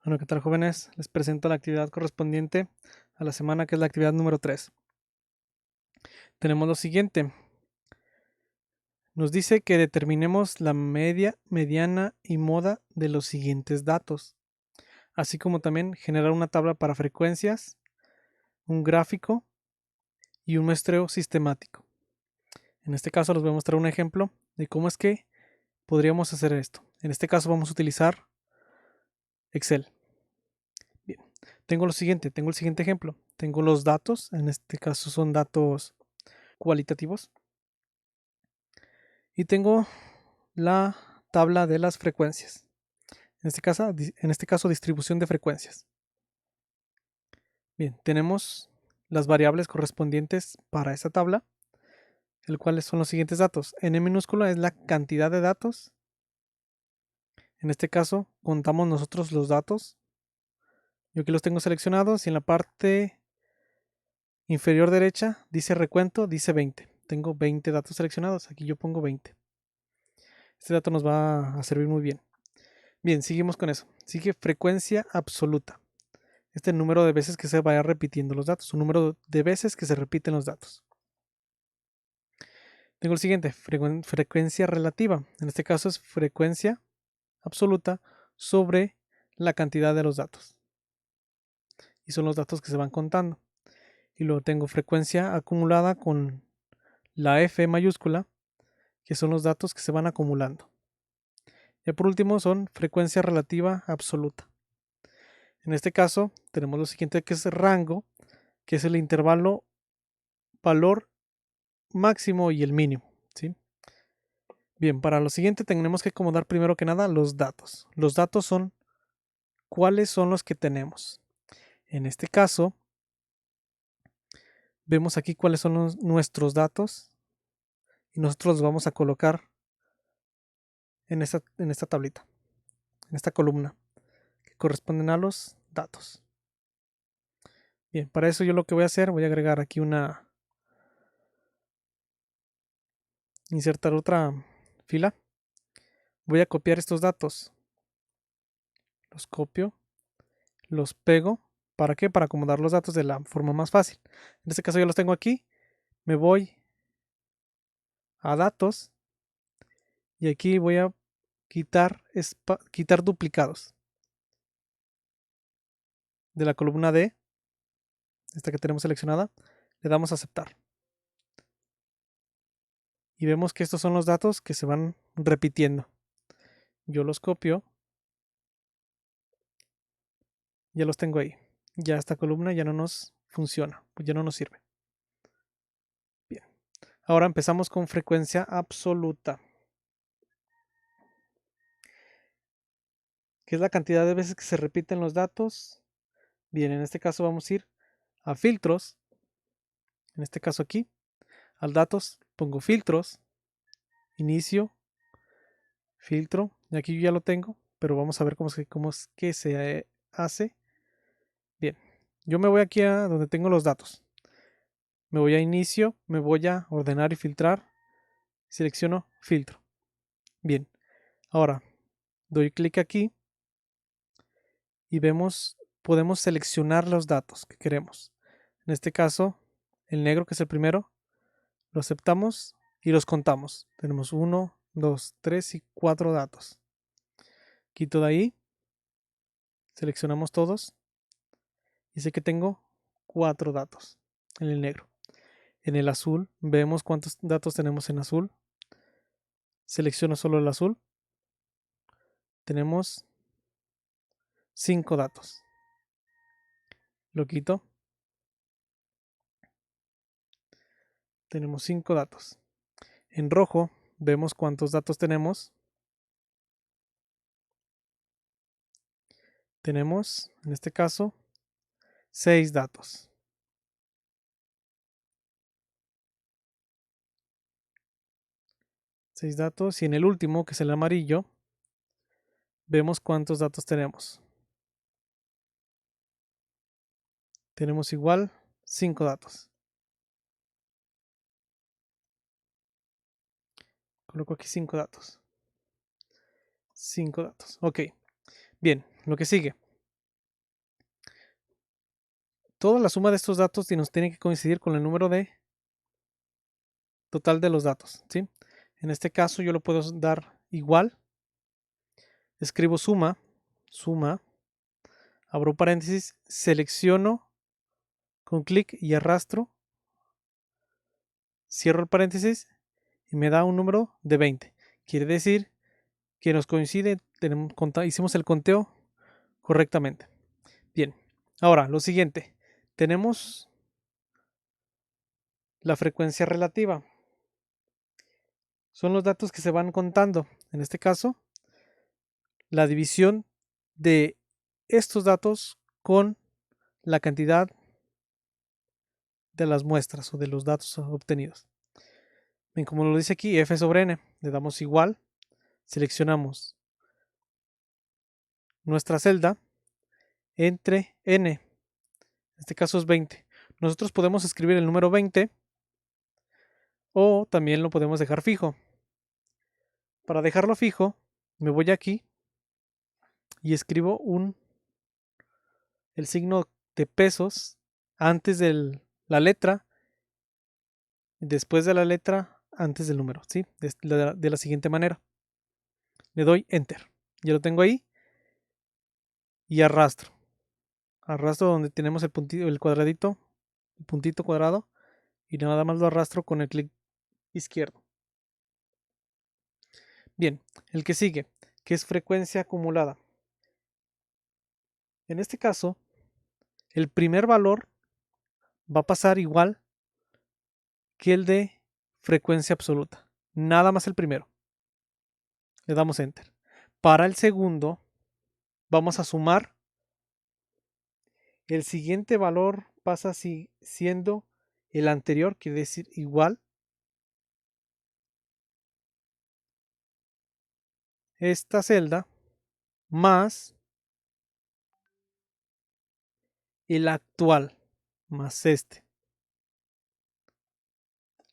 Bueno, ¿qué tal, jóvenes? Les presento la actividad correspondiente a la semana, que es la actividad número 3. Tenemos lo siguiente. Nos dice que determinemos la media, mediana y moda de los siguientes datos, así como también generar una tabla para frecuencias, un gráfico y un muestreo sistemático. En este caso les voy a mostrar un ejemplo de cómo es que podríamos hacer esto. En este caso vamos a utilizar Excel. Bien, tengo el siguiente ejemplo. Tengo los datos, en este caso son datos cualitativos. Y tengo la tabla de las frecuencias. En este caso, distribución de frecuencias. Bien, tenemos las variables correspondientes para esta tabla, el cual son los siguientes datos. N minúscula es la cantidad de datos. En este caso, contamos nosotros los datos. Yo aquí los tengo seleccionados y en la parte inferior derecha dice recuento, dice 20. Tengo 20 datos seleccionados. Aquí yo pongo 20. Este dato nos va a servir muy bien. Bien, seguimos con eso. Sigue frecuencia absoluta. Este número de veces que se vaya repitiendo los datos, un número de veces que se repiten los datos. Tengo el siguiente, frecuencia relativa. En este caso es frecuencia absoluta sobre la cantidad de los datos. Y son los datos que se van contando. Y luego tengo frecuencia acumulada con la F mayúscula, que son los datos que se van acumulando. Y por último son frecuencia relativa absoluta. En este caso tenemos lo siguiente, que es rango, que es el intervalo valor máximo y el mínimo, ¿sí? Bien, para lo siguiente tenemos que acomodar primero que nada los datos. Los datos son cuáles son los que tenemos. En este caso, vemos aquí cuáles son nuestros datos y nosotros los vamos a colocar en esta tablita, en esta columna, que corresponden a los datos. Bien, para eso yo lo que voy a hacer, voy a agregar aquí insertar otra fila. Voy a copiar estos datos. Los copio, los pego. ¿Para qué? Para acomodar los datos de la forma más fácil. En este caso yo los tengo aquí. Me voy a datos y aquí voy a quitar duplicados de la columna D, esta que tenemos seleccionada. Le damos a aceptar y vemos que estos son los datos que se van repitiendo. Yo los copio, ya los tengo ahí. Ya esta columna ya no nos funciona, pues ya no nos sirve. Bien, ahora empezamos con frecuencia absoluta, que es la cantidad de veces que se repiten los datos. Bien, en este caso vamos a ir a filtros. En este caso aquí, al datos, pongo filtros, inicio, filtro. Y aquí yo ya lo tengo, pero vamos a ver cómo es que se hace. Bien, yo me voy aquí a donde tengo los datos. Me voy a inicio, me voy a ordenar y filtrar. Selecciono filtro. Bien, ahora doy clic aquí y podemos seleccionar los datos que queremos. En este caso, el negro, que es el primero, lo aceptamos y los contamos. Tenemos 1, 2, 3 y 4 datos. Quito de ahí, seleccionamos todos y sé que tengo 4 datos en el negro. En el azul vemos cuántos datos tenemos en azul. Selecciono solo el azul. Tenemos 5 datos. Lo quito. Tenemos 5 datos. En rojo vemos cuántos datos tenemos. Tenemos, en este caso, 6 datos. 6 datos. Y en el último, que es el amarillo, vemos cuántos datos tenemos. Tenemos igual 5 datos. Coloco aquí 5 datos. 5 datos. Ok. Bien, lo que sigue. toda la suma de estos datos nos tiene que coincidir con el número total de los datos, ¿sí? En este caso yo lo puedo dar igual. Escribo suma, abro paréntesis, selecciono con clic y arrastro, cierro el paréntesis y me da un número de 20. Quiere decir que nos coincide, hicimos el conteo correctamente. Bien, ahora lo siguiente, tenemos la frecuencia relativa. Son los datos que se van contando. En este caso, la división de estos datos con la cantidad de las muestras o de los datos obtenidos. Bien, como lo dice aquí, f sobre n, le damos igual, seleccionamos nuestra celda entre n, en este caso es 20. Nosotros podemos escribir el número 20 o también lo podemos dejar fijo. Para dejarlo fijo, me voy aquí y escribo el signo de pesos antes de la letra, después de la letra, antes del número, ¿sí? De la siguiente manera. Le doy Enter. Ya lo tengo ahí y arrastro. Arrastro donde tenemos el puntito, el cuadradito, el puntito cuadrado y nada más lo arrastro con el clic izquierdo. Bien, el que sigue, que es frecuencia acumulada. En este caso, el primer valor va a pasar igual que el de frecuencia absoluta. Nada más el primero. Le damos Enter. Para el segundo, vamos a sumar. El siguiente valor pasa siendo el anterior, quiere decir igual. Esta celda más el actual más este.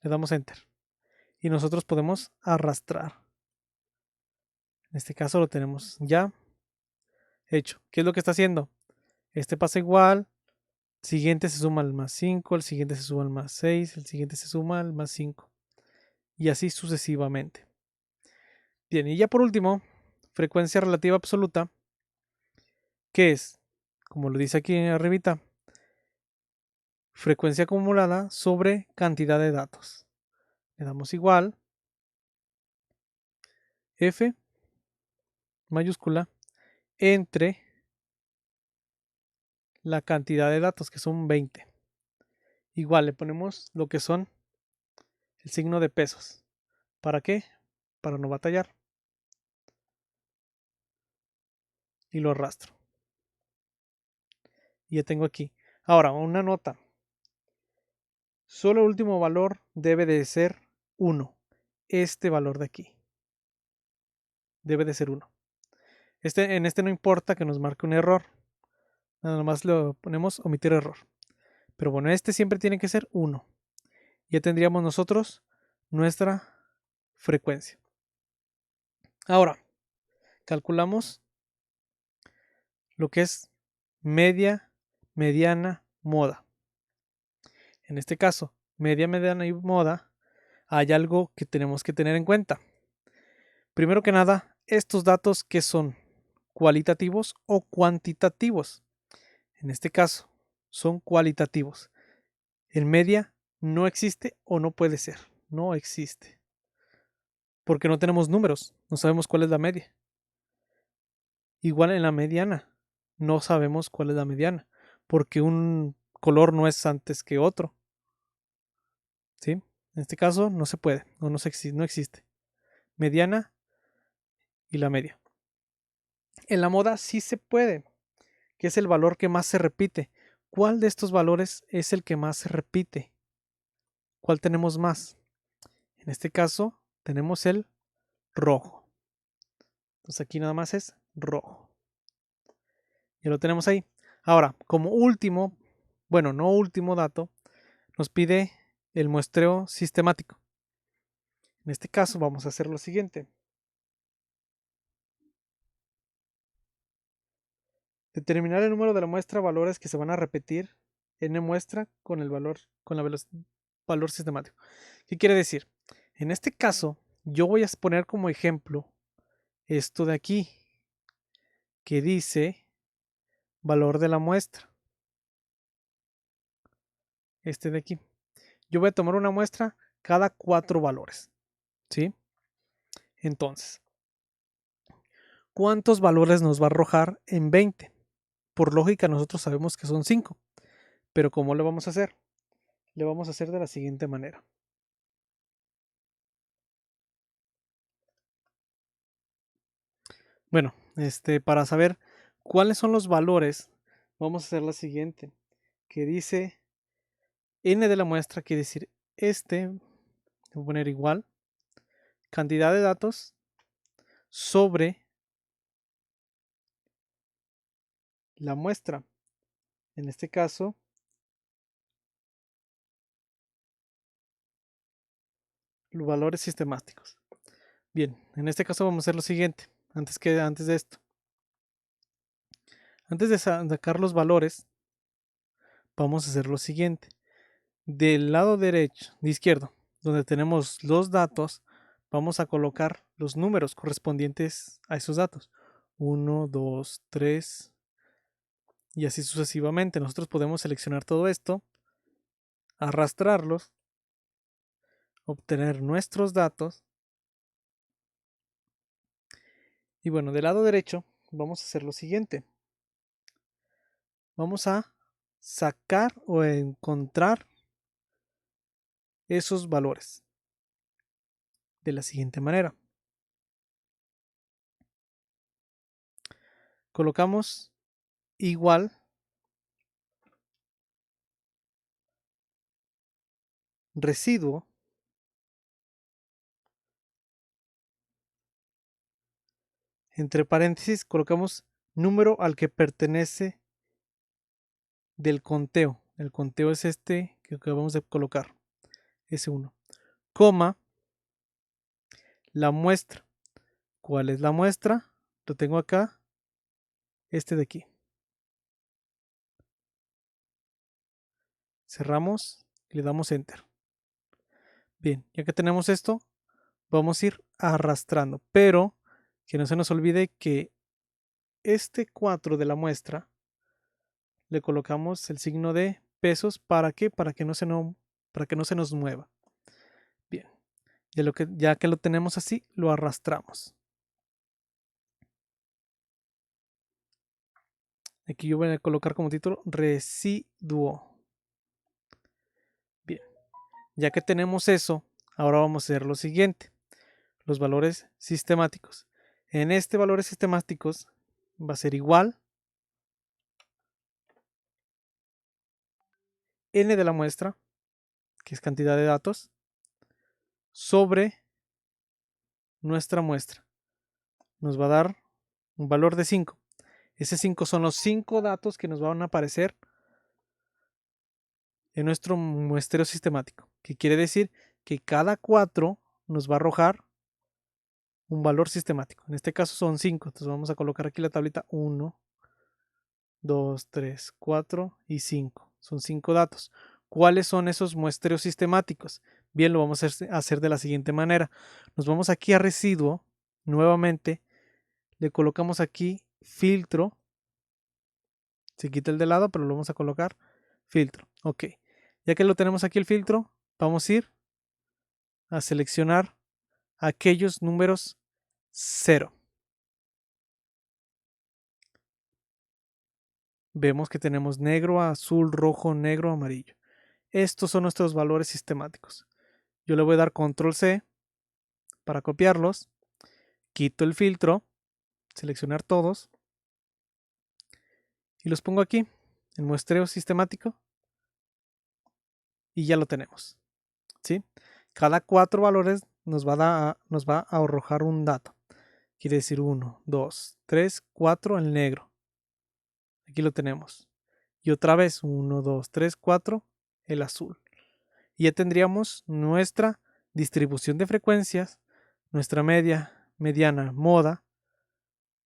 Le damos Enter. Y nosotros podemos arrastrar. En este caso lo tenemos ya hecho. ¿Qué es lo que está haciendo? Este pasa igual. El siguiente se suma al más 5. El siguiente se suma al más 6. El siguiente se suma al más 5. Y así sucesivamente. Bien, y ya por último, frecuencia relativa absoluta, que es, como lo dice aquí arribita, frecuencia acumulada sobre cantidad de datos. Le damos igual, F mayúscula, entre la cantidad de datos, que son 20. Igual le ponemos lo que son el signo de pesos. ¿Para qué? Para no batallar. Y lo arrastro. Y ya tengo aquí. Ahora, una nota. Solo el último valor debe de ser 1. Este valor de aquí. Debe de ser 1. En este no importa que nos marque un error. Nada más lo ponemos omitir error. Pero bueno, este siempre tiene que ser 1. Ya tendríamos nosotros nuestra frecuencia. Ahora, calculamos lo que es media, mediana, moda. En este caso, media, mediana y moda, hay algo que tenemos que tener en cuenta. Primero que nada, estos datos que son cualitativos o cuantitativos. En este caso, son cualitativos. En media no existe o no puede ser. No existe. Porque no tenemos números. No sabemos cuál es la media. Igual en la mediana. No sabemos cuál es la mediana. Porque un color no es antes que otro. ¿Sí? En este caso no se puede. No existe. Mediana y la media. En la moda sí se puede. Que es el valor que más se repite. ¿Cuál de estos valores es el que más se repite? ¿Cuál tenemos más? En este caso tenemos el rojo. Entonces aquí nada más es rojo. Ya lo tenemos ahí. Ahora, como último, bueno, no último dato, nos pide el muestreo sistemático. En este caso vamos a hacer lo siguiente. Determinar el número de la muestra, valores que se van a repetir n muestra con el valor sistemático. ¿Qué quiere decir? En este caso, yo voy a poner como ejemplo esto de aquí, que dice valor de la muestra. Este de aquí. Yo voy a tomar una muestra cada 4 valores. ¿Sí? Entonces, ¿cuántos valores nos va a arrojar en 20? Por lógica, nosotros sabemos que son 5. Pero ¿cómo lo vamos a hacer? Le vamos a hacer de la siguiente manera. Bueno, para saber cuáles son los valores, vamos a hacer la siguiente, que dice n de la muestra, quiere decir voy a poner igual, cantidad de datos sobre la muestra. En este caso, los valores sistemáticos. Bien, en este caso vamos a hacer lo siguiente, antes de esto. Antes de sacar los valores, vamos a hacer lo siguiente. Del lado derecho, de izquierdo, donde tenemos los datos, vamos a colocar los números correspondientes a esos datos. 1, 2, 3 y así sucesivamente. Nosotros podemos seleccionar todo esto, arrastrarlos, obtener nuestros datos. Y bueno, del lado derecho vamos a hacer lo siguiente. Vamos a sacar o encontrar esos valores de la siguiente manera. Colocamos igual residuo entre paréntesis, colocamos número al que pertenece del conteo. El conteo es este que acabamos de colocar, S1, coma, la muestra. ¿Cuál es la muestra? Lo tengo acá, este de aquí. Cerramos y le damos Enter. Bien, ya que tenemos esto, vamos a ir arrastrando, pero que no se nos olvide que este 4 de la muestra le colocamos el signo de pesos. ¿Para qué? Para que no se nos mueva. Bien, ya que lo tenemos así, lo arrastramos. Aquí yo voy a colocar como título residuo. Bien, ya que tenemos eso, ahora vamos a hacer lo siguiente. Los valores sistemáticos. En este valores sistemáticos va a ser igual n de la muestra, que es cantidad de datos, sobre nuestra muestra. Nos va a dar un valor de 5. Ese 5 son los 5 datos que nos van a aparecer en nuestro muestreo sistemático, que quiere decir que cada 4 nos va a arrojar un valor sistemático. En este caso son 5, entonces vamos a colocar aquí la tablita 1, 2, 3, 4 y 5. Son 5 datos. ¿Cuáles son esos muestreos sistemáticos? Bien, lo vamos a hacer de la siguiente manera. Nos vamos aquí a residuo, nuevamente, le colocamos aquí filtro. Se quita el de lado, pero lo vamos a colocar filtro. Ok. Ya que lo tenemos aquí el filtro, vamos a ir a seleccionar aquellos números 0. Vemos que tenemos negro, azul, rojo, negro, amarillo. Estos son nuestros valores sistemáticos. Yo le voy a dar control C para copiarlos. Quito el filtro, seleccionar todos y los pongo aquí en muestreo sistemático y ya lo tenemos. ¿Sí? Cada 4 valores nos va a arrojar un dato. Quiere decir 1, 2, 3, 4 el negro. Aquí lo tenemos. Y otra vez 1, 2, 3, 4 el azul. Y ya tendríamos nuestra distribución de frecuencias, nuestra media, mediana, moda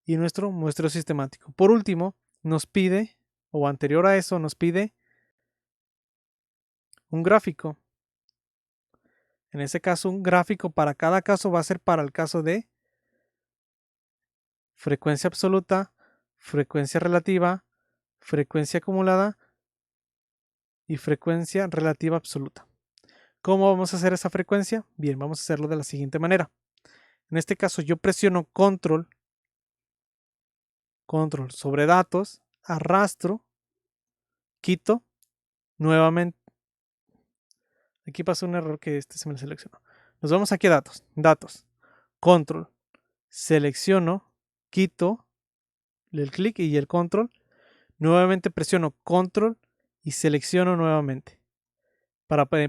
y nuestro muestreo sistemático. Por último, nos pide, o anterior a eso, nos pide un gráfico. En ese caso, un gráfico para cada caso va a ser para el caso de frecuencia absoluta, frecuencia relativa, frecuencia acumulada y frecuencia relativa absoluta. ¿Cómo vamos a hacer esa frecuencia? Bien, vamos a hacerlo de la siguiente manera. En este caso yo presiono control sobre datos, arrastro, quito, nuevamente. Aquí pasó un error que se me seleccionó. Nos vamos aquí a datos, control, selecciono, quito el clic y el control, nuevamente presiono control y selecciono nuevamente.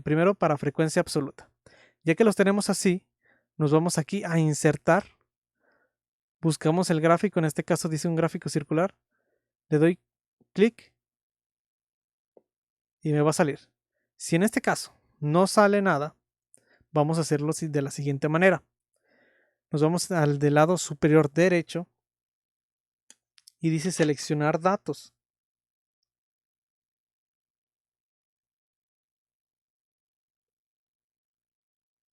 Primero para frecuencia absoluta. Ya que los tenemos así, nos vamos aquí a insertar. Buscamos el gráfico, en este caso dice un gráfico circular. Le doy clic y me va a salir. Si en este caso no sale nada, vamos a hacerlo de la siguiente manera. Nos vamos al del lado superior derecho y dice seleccionar datos.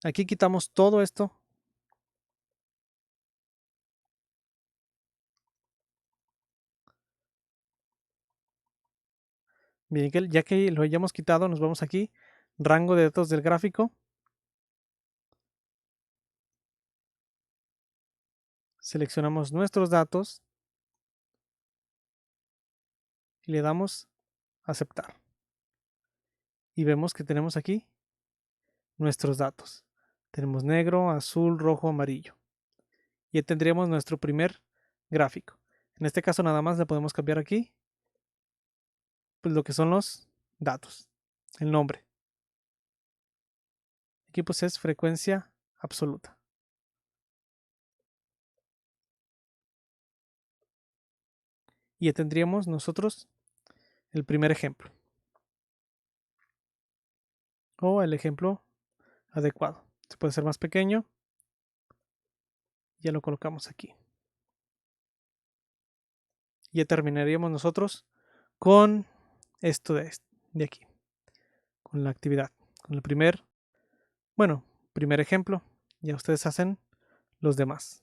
Aquí quitamos todo esto. Bien, ya que lo hayamos quitado, nos vamos aquí, rango de datos del gráfico. Seleccionamos nuestros datos y le damos aceptar. Y vemos que tenemos aquí nuestros datos. Tenemos negro, azul, rojo, amarillo. Y ya tendríamos nuestro primer gráfico. En este caso nada más le podemos cambiar aquí pues, lo que son los datos, el nombre. Aquí pues es frecuencia absoluta. Y ya tendríamos nosotros el primer ejemplo. O el ejemplo adecuado. Se puede ser más pequeño. Ya lo colocamos aquí. Ya terminaríamos nosotros con esto de aquí. Con la actividad. Con el primer ejemplo. Ya ustedes hacen los demás.